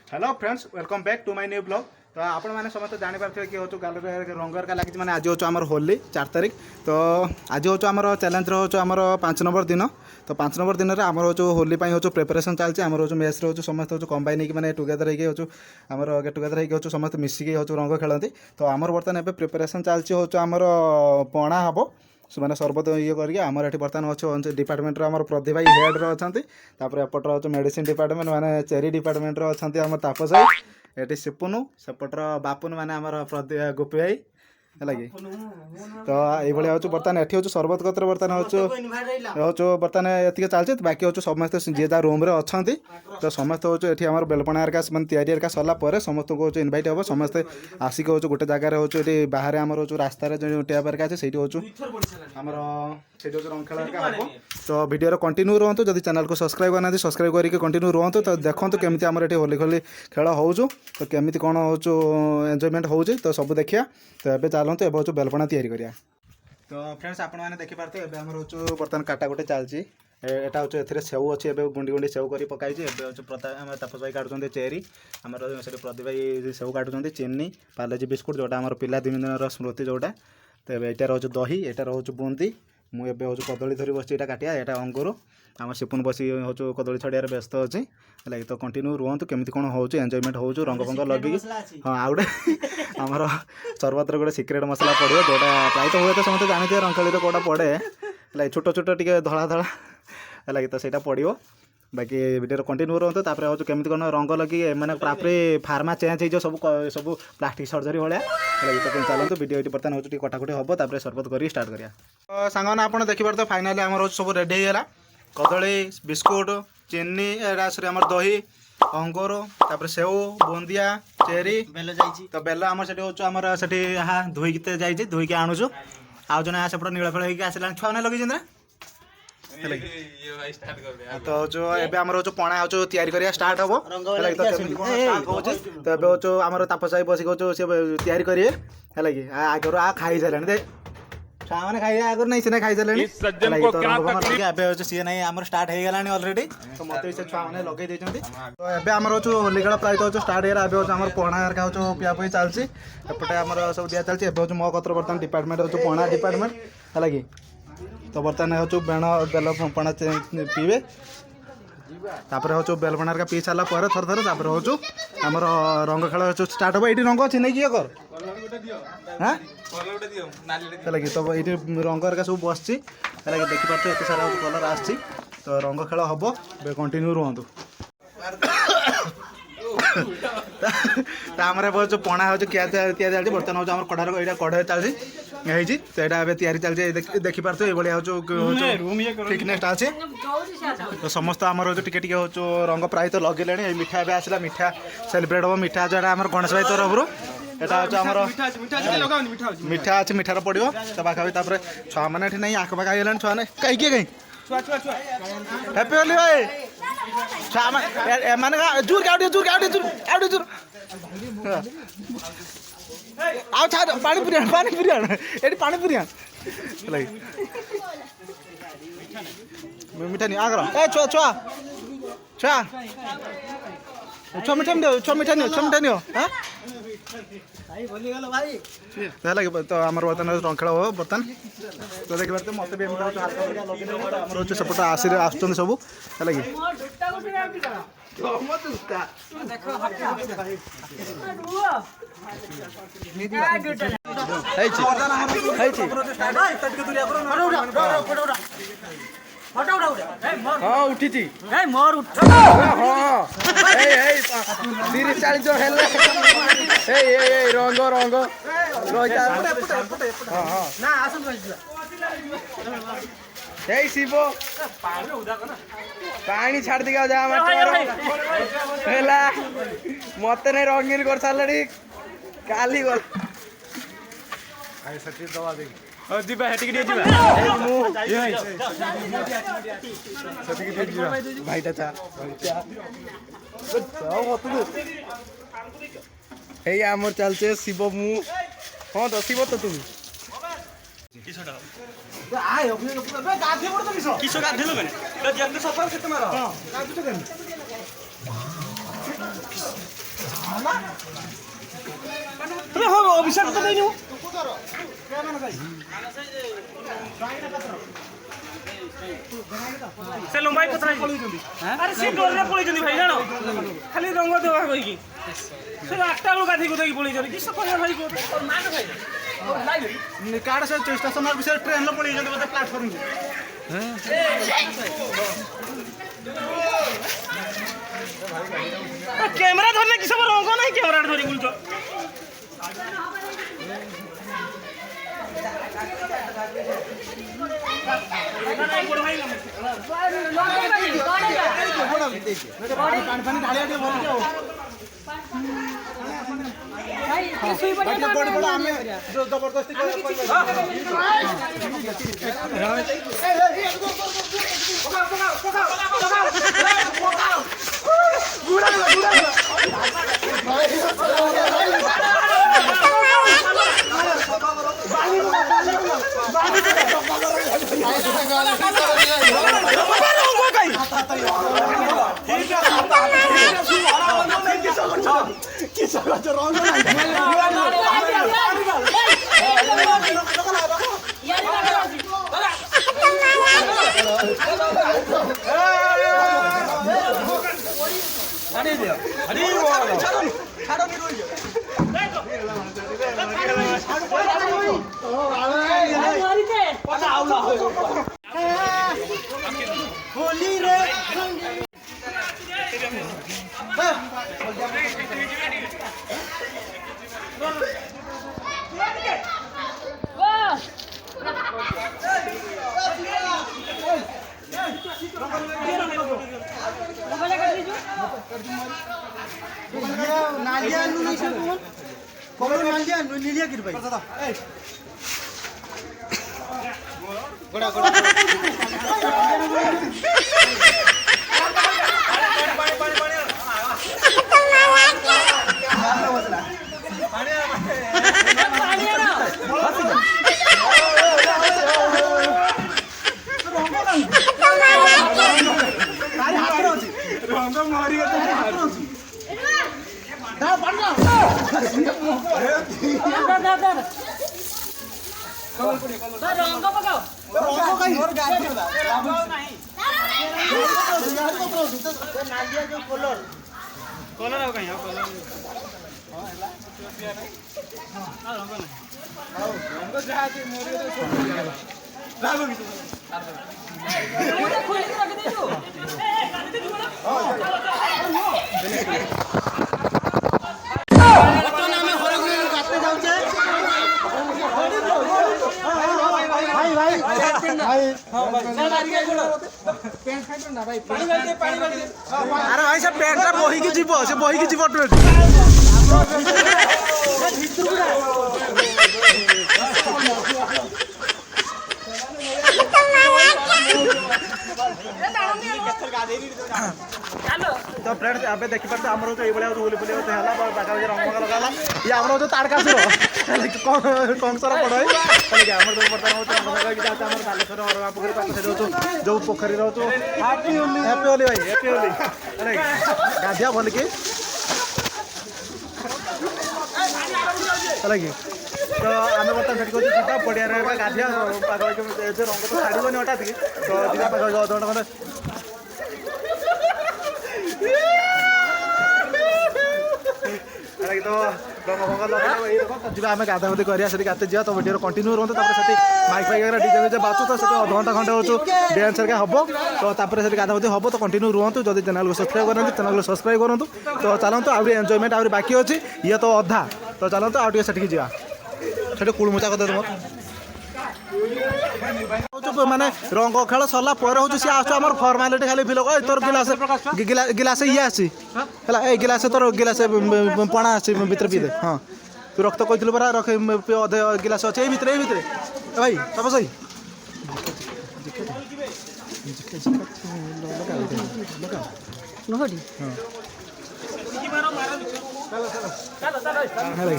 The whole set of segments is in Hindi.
Hello friends welcome back to my new blog. तो आपण मैंने समस्त जापारे कि हूँ गाल रंगर का लगी मैंने आज हूँ आम होली 4 तारीख। तो आज हूँ आम चैलेंज हूँ आम 5 नंबर दिन। तो 5 नंबर दिन में आम हूँ होली हूँ प्रिपरेशन चलती आम हूँ मेस हूँ समस्त हूँ कंबाइन होगी टुगेदर होगी आम गेट टुगेदर होगी समस्त मिसिकी हूँ रंग खेलती। तो आमर बर्तमान एवं प्रिपरेशन चलती हूँ आमर पणा हम मैंने सर्बत ये करके आमर ये बर्तमान अच्छे डिपार्टमेंट आम प्रदीप भाई हेड अच्छा एपटर अच्छे मेडिसिन डिपार्टमेंट मैंने चेरी डिपार्टमेंट अच्छा आम तापस भाई ये सिपुनु सेपटर बापुन मैंने आम प्रदीप गोपी भाई है कि तो ये हूँ बर्तमान ये हूँ सरबत कतर बर्तमान हूँ बर्तमान ये चलती बाकी हूँ समस्त जी जहाँ रूम अच्छा तो समस्त हूँ ये आम बेलपणा हरिका मैंने या सरला समस्त को इनभाइट हम समस्ते आसिक हूँ गोटे जगार हूँ ये बाहर आम हूँ रास्तार जो टेप हरिका अच्छे से हूँ आमर से रंग खेल हम। तो वीडियो कंटिन्यू रुहतु जब चैनल को सब्सक्राइब करना सब्सक्राइब करके कंटिन्यू रुहतु। तो देखो केमी आम ये होली खोली खेल हो तो केमी कौन हो एंजॉयमेंट हो तो सब देखिए। तो ये चलते ए हूँ बेलपणा तैयारी करिया। तो फ्रेंड्स आपण मैंने देखिपारे ए आम हूँ बर्तमान काटा गोटे चलती एटा हूँ ए सेव अच्छी गुंडी गुंडी सेव कर पकाई हूँ तापस भाई काटुं चेरी आम से प्रदीप भाई सेव काटुं चीनी पार्लेजी बिस्कुट जोटा आम पिला दिन स्मृति जोटा। तो ये रोच दही यहाँ रोच बूंदी मुझे हूँ कदली धरी बस यहाँ काटिया यहाँ अंगूर आम सिपुन बस हूँ कदली छड़ियार व्यस्त अच्छी है। तो कंटिन्यू रुहतु केमी कौन हो एंजॉयमेंट हो रंग फंग लगे। हाँ आ गए आमर सरबतर गोटे सिक्रेट मसला पड़ो जोटा प्रायत हुए तो समझते जानते रंगली तो कौटा पड़े है छोट छोट टे धड़ा धड़ा है तो सहीटा पड़ो। बाकी वीडियो कंटिन्यू रुहतु हूँ केमी कौन रंग लगे मैंने प्राप्री फार्मा चेंज हो सब सब प्लास्टिक सर्जरी भाया है। तो चलते वीडियो ये बर्तमान हूँ कटाकटी हम तापर सरबत कर स्टार्ट करा। सांग आप देखिपार तो फाइनाली आम सब रेडी होगा कदली बिस्कुट चीनी आम दही अंगूर तापर सेव बुंदिया चेरी तो बेल आम से आमर से हाँ धोईकी जाइए धोईकी आणुचु आउ जन सेपट नीलफेल होगी आसला छुआ मैंने लगे तो जो एबे हमर जो पणा जो तैयारी करिया स्टार्ट हबो तो एबे जो हमर तापस भाई बसी जो से तैयारी करिए है कि आगर आ खाई जालानी दे छा माने खाई आगर नहीं से खाई जालानी इस सज्जन को क्या तकलीफ एबे जो सी नहीं हमर स्टार्ट हे गेलानी ऑलरेडी। तो मते से छा माने लगे देचंती तो एबे हमर जो होली खेल प्राय तो स्टार्ट हेरा एबे जो हमर पणा का जो पिया पई चलसी एपटे हमर सब दिया चलसी एबे जो मो कतर बर्तन डिपार्टमेंट जो पणा डिपार्टमेंट है कि तो बर्तमान हूँ बेण बेल पणा पीबे तापर हूँ बेलपणा का पी सारा थर थर तापर हूँ आमर रंग खेल स्टार्ट हम ये रंग अच्छे नहीं कि कर हाँ है तो ये रंग हरिका सब बस है देखिपारे एत सारा कलर आसी तो रंग खेल हम कंटिन्यू रुहतु। आमर जो पणा हूँ क्या चलती बर्तमान हूँ आम कड़ार यहाँ कड़े चलती तो यहाँ तैयारी चलती देखिपारे ये हूँ थिकनेस अच्छे। तो समस्त आमर जो टिके हूँ रंग प्राय तो लगे मिठा भी आसला मिठा सेलिब्रेट हम मिठा जो आम गणेश भाई तरफ एटा हूँ आमर मिठा अच्छे मिठार पड़ो तो पाखापी छुआ मैंने नहीं आख पाख आई छुआ ने कहीं कहीं हैप्पी होली भाई छुआ मैंने जूर जूर आउ छाड़ पानी पुरिया ये पानी पुरिया मिठा नहीं आगर ए छुआ छुआ छुआ छुआ मिठा नहीं छुआ मिठा नहीं हाँ तो आम बर्तमान रंग खेल हो बर्तमान तो देखिए तो मत भी हल्का सेपट आस सब है कि हाँ उठी मोर उठ हाँ 30-40 जन है रंग रंग शिव पानी छाड़ दी जा मत नहीं रंगीन कर सारे काली गल दवा दे जीवा हेटिक भाईटा चा आमर चलचे शिव मु हाँ तो शिव तो तुम किसो गाधेलो माने অভিষেক তো দেইনি ସେ ଲମ୍ବାଇ କଥା ଆରେ ସେ ଡରରେ ପଳେଇଛନ୍ତି ଭାଇ ଜାଣ ଖାଲି ରଙ୍ଗ ଦେବା କହିକି ସେ 8ଟା ବେଳୁ ଗାଧେଇ ଗୁଧେଇକି ପଳେଇଛନ୍ତି କିସ କହିବା ଭାଇ କାର୍ଡ ସେ ଷ୍ଟେସନ ବିଷୟରେ ଟ୍ରେନରେ ପଳେଇଛନ୍ତି ବୋଧେ ପ୍ଲାଟଫର୍ମକୁ କ୍ୟାମେରା ଧରିଲେ କିସ ରଙ୍ଗ ନାହିଁ କ୍ୟାମେରା ଧରି ବୁଲୁଛ আরে ভাই সে প্যান্টটা বহিকি যাব সে বহিকি যাব तो फ्रेंड्स अब देखिए आम जो ये बुली बुली है पाखापाखि रंग लगा ये आम जो ताड़कासुर कंसर पढ़ाई आम जो बर्तमान बालेश्वर अरगा पोखरी पाख जो पोखरी रोचु हैप्पी होली भाई हैप्पी होली गाधिया भल कि तो आम बर्तमान से कहते पड़िया गाधिया पाखापाखि रंग तो छाड़बनी हठात कि तो दिखा पाखापाखि अधघंटा खंडे तो आम गाधा गाधि करा गाते जा तो वीडियो कंटिन्यू रुहतु माइक फाइक डीजे डीजे बाजू तो अधघंटा खंडे हो डांस हेरिका हम तो से गाधा गाधि हम तो कंटिन्यू रुहतु जब चैनल को सब्सक्राइब करते चैनल को सब्सक्राइब करूँ तो चलते आउरी एंजॉयमेंट आउरी बाकी अच्छी ये तो अधा तो चलते आउ टे से जावा कुड़मुचा कर तुम माने रंग खेल सरला हूँ सी आम फर्मालीटी खाली फिल तोर गिलास गिलास ये आसी है गिलास तोर गिलास पणा आसी भर पीदे हाँ तू रक्त कहलु परा रख अधे गिलास अच्छे ये भाई सब सही तो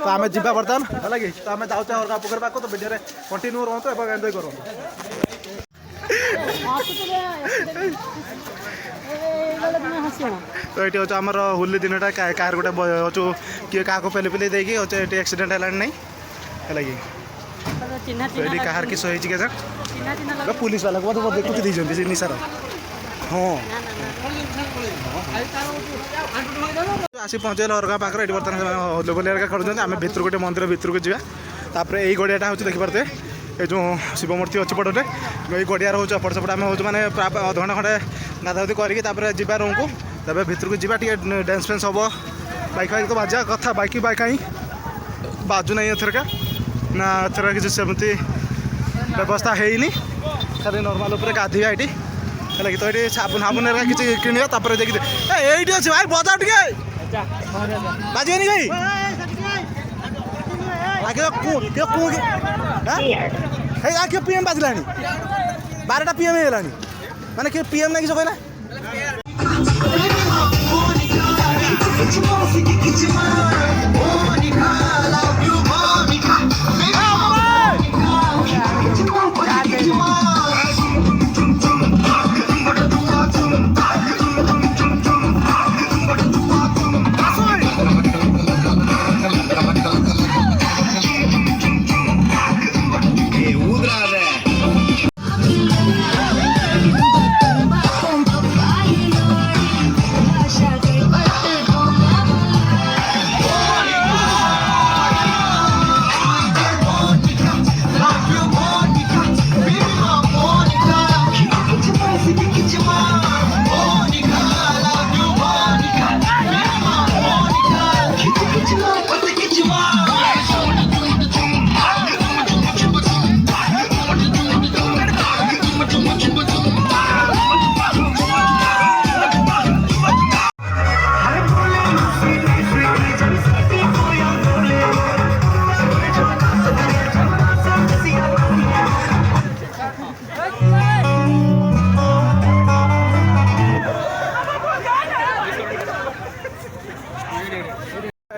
आम जा बर्तमान है कि तो आम जाऊे अरगा पोखरी पाक तो वीडियो कंटिन्यू रुहतु एवं एंजॉय करूँ तो ये हूँ आमर होली दिन कार गोटे हूँ किए क्या पेली पेली देखिए हूँ ये एक्सीडेंट है नहीं है कि तो ये कहार किस होती क्या पुलिस वाला को देखुची दीजिए निशार हाँ आसी पहुँचल अरगा पाखे ये बर्तमान होली बोली खेलुँच आम भितर गोटे मंदिर भितर को जापर यही गड़ियाटा हूँ देखिपे ये जो शिव मूर्ति अच्छी पटे ये गड़िया हूँ एपट सेपट आम हूँ मैंने प्राय अधघंटा खंडे गाधागाधि करके जी रूम को तब भितर को जा डांस फेन्स हम बाइक फाइक तो बाजा कथा बाइक कहीं बाजू ना एथरका ना एथर किसी सेमती व्यवस्था है खाली नॉर्मल उपर गाधोवा ये है तो ये साबुन हाबुन किसी किणवा तापर देखिए ये अच्छे भाई बजा टे बाजनी भाई आगे पीएम बाजला 12टा पीएम है माने कि पीएम ना कि कहना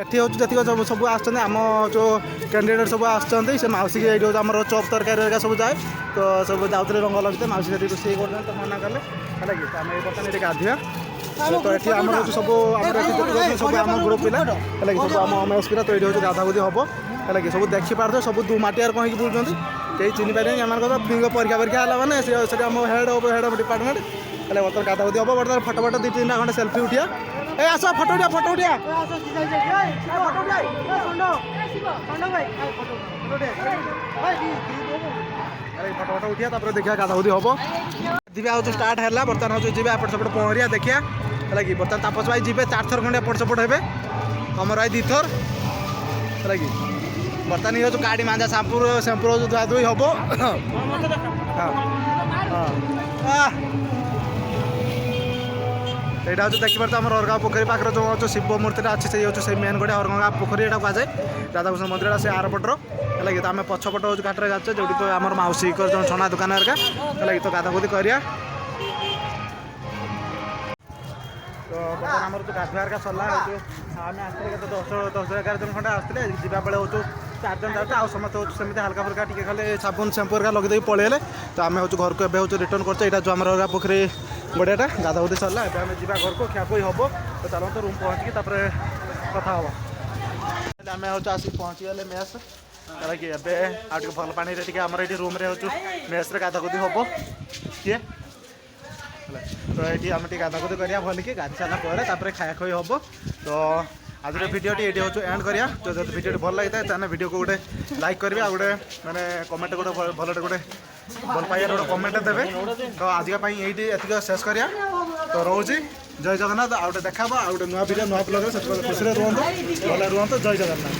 एटी हूँ जी सब आम जो कैंडिडेट सब आसते से मौसी ये आम चॉप तरकारी सब जाए तो सब जाते रंग लगते मौसी रोषे कर तो मना कले है कि आम बर्तमान ये गाधोआ तो ये आम सब सब आम ग्रुप पिला है कि सब आम एस पिला तो ये हूँ गाधागुधी हम है कि सब देखिपार सब दुमाटियार कहीं बुलूँ कहीं चिन्ह पारे आम परीक्षा परीक्षा है मैंने से आम हेड डिपार्टमेंट है बर्तमान गाधागुधी हम बर्तमान फटो फटो 2-3टा खंडे सेल्फी उठिया ए आस फटो उठिया फटो उठिया फटो फटो उठिया देखिए गाधागुधी हम जीवा हूँ स्टार्ट है बर्तमान हूँ जी एपट सेपट पहरिया देखिया है कि बर्तमान तापस भाई जी 4 थर खंडे एपट सेपट हे कमर भाई 2 थर है कि बर्तमान ये हूँ काड़ी मांजा शैम्पूर धुआ धुई हम यहाँ हूँ देखिए आम अरगा पोखरी पाखे जो शिव मूर्ति अच्छी से हूँ से मेन गड़िया अरगा पोखरी यहाँ कहुए राधाकृष्ण मंदिर से आर पटर है कि आम पछपट हूँ घाटे जाचे जो तो आम मौसी जो छना दुकान है कि तो गाधागुधी करिया तो बर्तमान आम जो गाधुआ सरला आम आसते 10-11 जन खंडे आसते जावा बेले हूँ 4 जन जाते समस्त हूँ सेमती हल्का फुल्का टी खाली साबुन शैम्पू हल्का लगे पलैले तो आम हूँ घर को एवं रिटर्न कर जो आम पोखरी गड़ियाटा गाधागुधी सरला आम जा घर को ଖିଆଖୁଇ हम तो चलो तो रूम पहुँचिकी कथा हम आम हूँ आसिक पहुँचीगले मेस है कि एवं भल पानी आम ये रूम हूँ मेस गाधागुधी हम किए तो ये आम गाधागुधी करा भल कि गाधी सारापर खाया खुई हम तो आज भिडियोटी ये हूँ एंड करिया तो जब भिडियो भल लगी था भिडियो को गोटे लाइक करेंगे आ गोटे मैंने कमेंट गोटे भल गोटे भल पाइबार गोटे कमेंट देवे तो आजकल ये शेष करिया तो रोचे जय जगन्नाथ आ गए देखा आ गए नुआ भिडियो नुआ ब्लॉग खुशी रुहतु भले रुहतु जय जगन्नाथ।